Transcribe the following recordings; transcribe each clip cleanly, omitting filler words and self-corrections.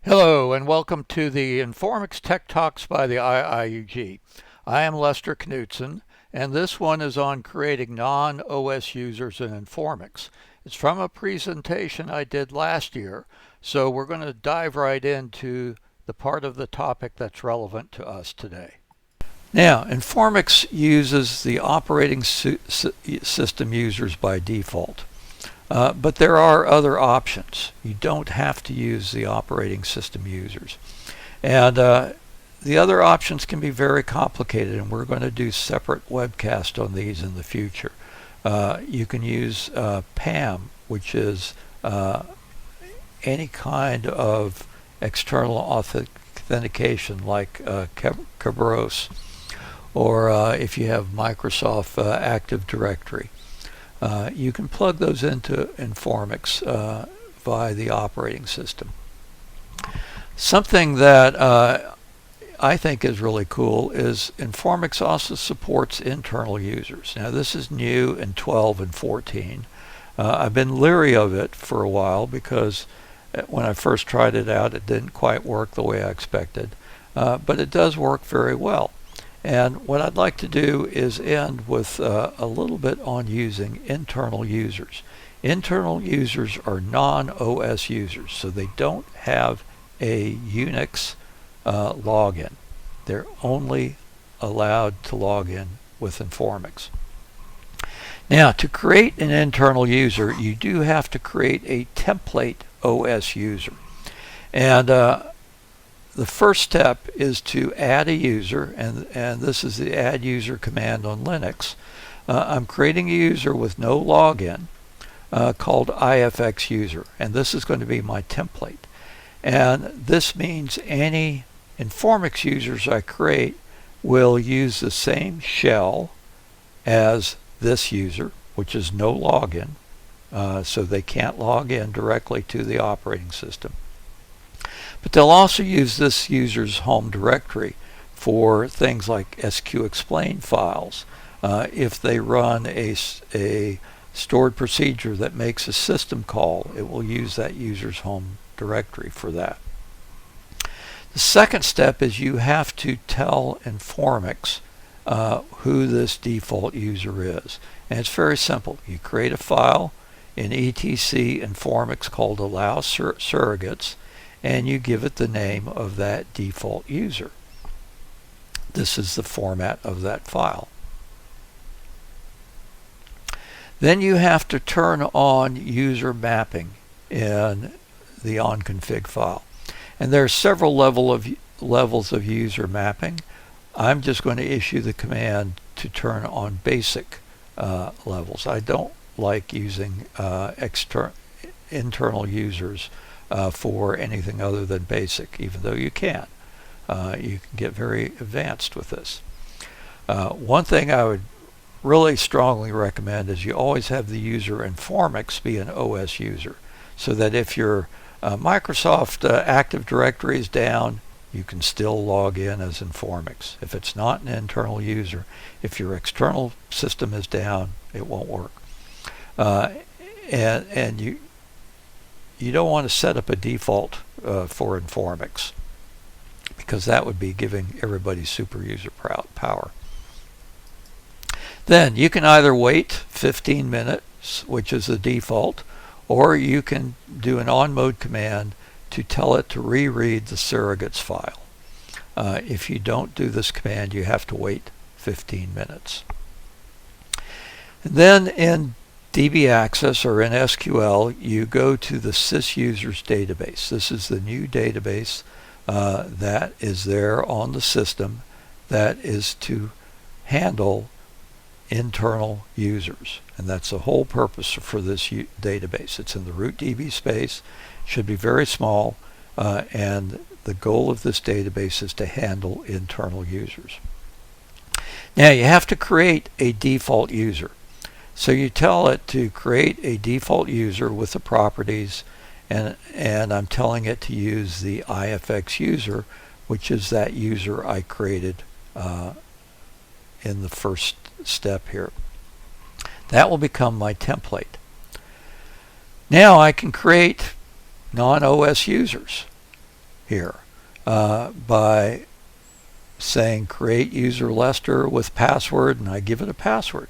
Hello and welcome to the Informix Tech Talks by the IIUG. I am Lester Knutsen, and this one is on creating non-OS users in Informix. It's from a presentation I did last year, so we're going to dive right into the part of the topic that's relevant to us today. Now, Informix uses the operating system users by default. But there are other options. You don't have to use the operating system users. And the other options can be very complicated, and we're going to do separate webcasts on these in the future. You can use PAM, which is any kind of external authentication like Kerberos, or if you have Microsoft Active Directory. You can plug those into Informix via the operating system. Something that I think is really cool is Informix also supports internal users. Now this is new in 12 and 14. I've been leery of it for a while because when I first tried it out it didn't quite work the way I expected, but it does work very well. And what I'd like to do is end with a little bit on using internal users. Internal users are non-OS users, so they don't have a Unix login. They're only allowed to log in with Informix. Now, to create an internal user, you do have to create a template OS user. And the first step is to add a user, and this is the add user command on Linux. I'm creating a user with no login called IFX user, and this is going to be my template. And this means any Informix users I create will use the same shell as this user, which is no login, so they can't log in directly to the operating system. But they'll also use this user's home directory for things like SQXplain files. If they run a stored procedure that makes a system call, it will use that user's home directory for that. The second step is you have to tell Informix who this default user is. And it's very simple. You create a file in etc Informix called allow surrogates, and you give it the name of that default user. This is the format of that file. Then you have to turn on user mapping in the onConfig file. And there are several levels of user mapping. I'm just going to issue the command to turn on basic levels. I don't like using internal users for anything other than basic, even though you can. You can get very advanced with this. One thing I would really strongly recommend is you always have the user Informix be an OS user, so that if your Microsoft Active Directory is down, you can still log in as Informix. If it's not an internal user, if your external system is down, it won't work. And you don't want to set up a default for Informix, because that would be giving everybody super user power. Then you can either wait 15 minutes, which is the default, or you can do an on mode command to tell it to reread the surrogates file. If you don't do this command, you have to wait 15 minutes. And then in DB Access or in SQL, you go to the sysusers database. This is the new database that is there on the system that is to handle internal users. And that's the whole purpose for this database. It's in the root DB space, should be very small, and the goal of this database is to handle internal users. Now you have to create a default user. So you tell it to create a default user with the properties, and I'm telling it to use the IFX user, which is that user I created in the first step here. That will become my template. Now I can create non-OS users. here by saying create user Lester with password, and I give it a password.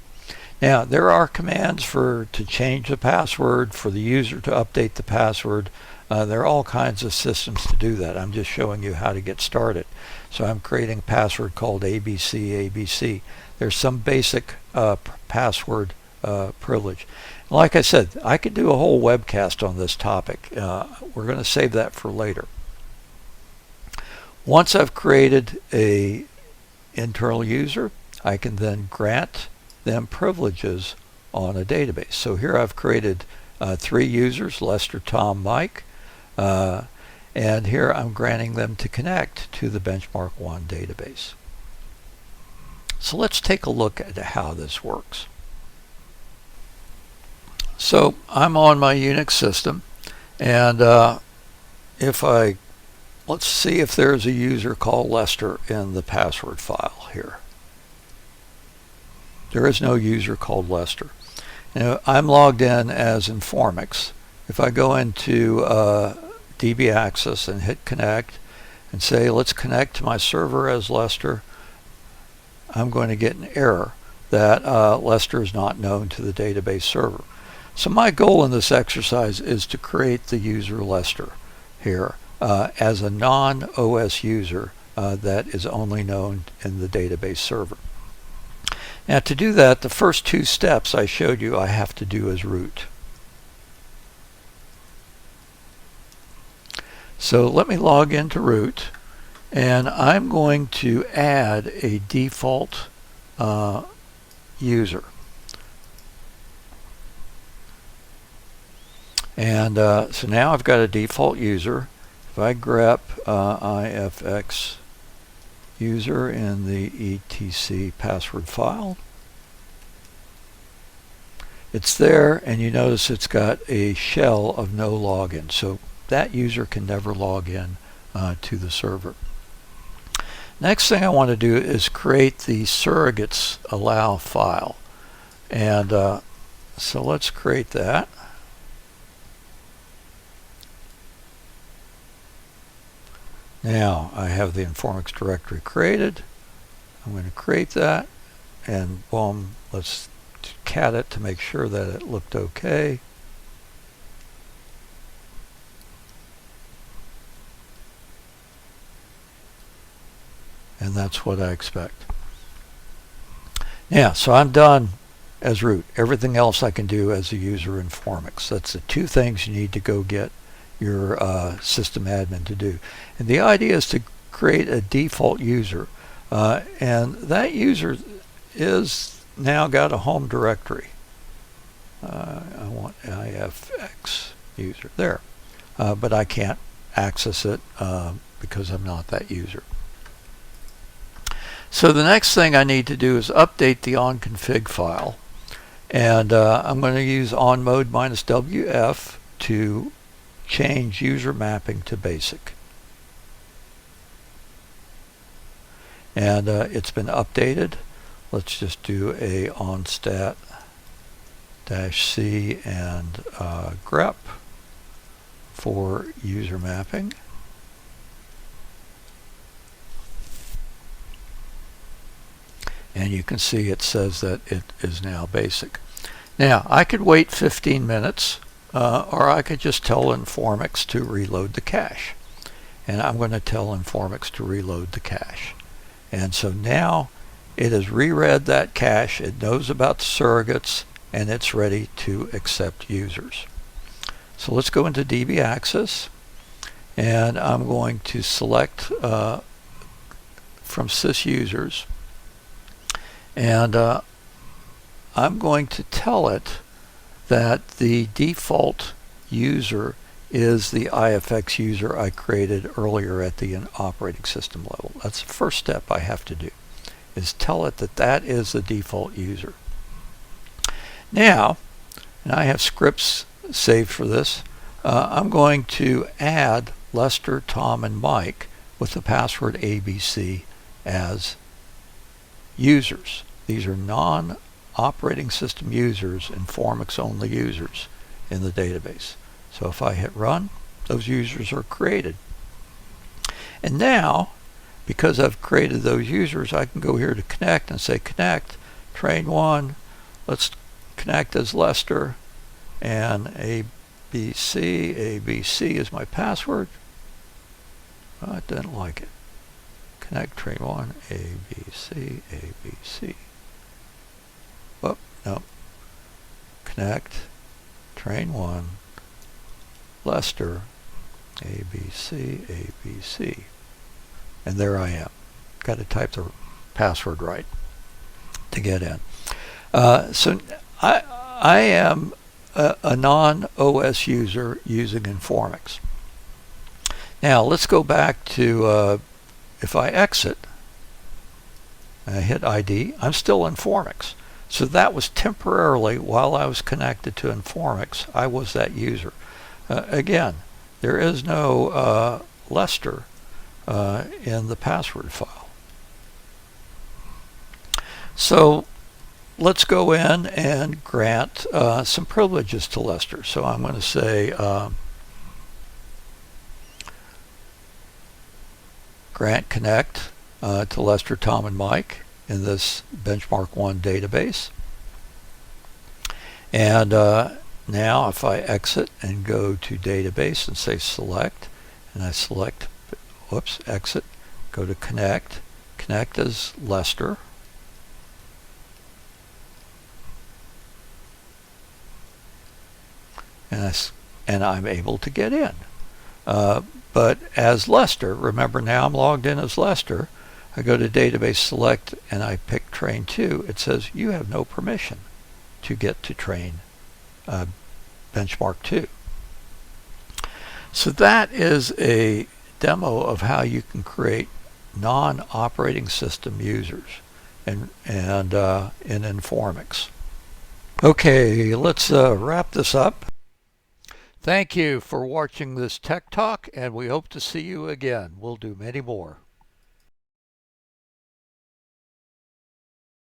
Now there are commands to change the password, for the user to update the password. There are all kinds of systems to do that. I'm just showing you how to get started. So I'm creating a password called ABC. There's some basic password privilege. Like I said, I could do a whole webcast on this topic. We're going to save that for later. Once I've created a internal user, I can then grant them privileges on a database. So here I've created 3 users, Lester, Tom, Mike, and here I'm granting them to connect to the Benchmark 1 database. So let's take a look at how this works. So I'm on my Unix system, and let's see if there's a user called Lester in the password file here. There is no user called Lester. Now, I'm logged in as Informix. If I go into DB Access and hit connect and say let's connect to my server as Lester, I'm going to get an error that Lester is not known to the database server. So my goal in this exercise is to create the user Lester here as a non-OS user that is only known in the database server. Now to do that, the first 2 steps I showed you I have to do as root. So let me log into root, and I'm going to add a default user. And so now I've got a default user. If I grep ifx user in the etc password file, it's there, and you notice it's got a shell of no login, so that user can never log in to the server. Next thing I want to do is create the surrogates allow file, and so let's create that. Now I have the Informix directory created. I'm going to create that, and boom, let's cat it to make sure that it looked okay. And that's what I expect. Yeah, so I'm done as root. Everything else I can do as a user in Informix. That's the 2 things you need to go get your system admin to do. And the idea is to create a default user, and that user is now got a home directory. I want ifx user there, but I can't access it because I'm not that user. So the next thing I need to do is update the onconfig file, and I'm going to use onmode -wf to change user mapping to basic. And it's been updated. Let's just do a onstat -c and grep for user mapping. And you can see it says that it is now basic. Now I could wait 15 minutes or I could just tell Informix to reload the cache. And I'm going to tell Informix to reload the cache. And so now it has reread that cache, it knows about the surrogates, and it's ready to accept users. So let's go into DB Access, and I'm going to select from sysusers, and I'm going to tell it that the default user is the IFX user I created earlier at the operating system level. That's the first step I have to do, is tell it that that is the default user. Now, and I have scripts saved for this, I'm going to add Lester, Tom, and Mike with the password ABC as users. These are non-operating system users, Informix only users in the database. So if I hit run, those users are created. And now, because I've created those users, I can go here to connect and say connect, train 1, let's connect as Lester, and ABC is my password. Oh, it didn't like it. Connect, train 1, ABC. Oh, no. Connect, train 1, Lester, ABC. And there I am. Got to type the password right to get in. So I am a non-OS user using Informix. Now let's go back to, if I exit, and I hit ID, I'm still Informix. So that was temporarily, while I was connected to Informix, I was that user. Again, there is no Lester in the password file. So let's go in and grant some privileges to Lester. So I'm going to say grant connect to Lester, Tom, and Mike in this benchmark 1 database. And now if I exit and go to database and say select, and I select, exit, go to connect as Lester. And I'm able to get in. But as Lester, remember now I'm logged in as Lester, I go to database select and I pick train 2. It says you have no permission to get to train benchmark 2. So that is a demo of how you can create non-operating system users in Informix. Okay, let's wrap this up. Thank you for watching this Tech Talk, and we hope to see you again. We'll do many more.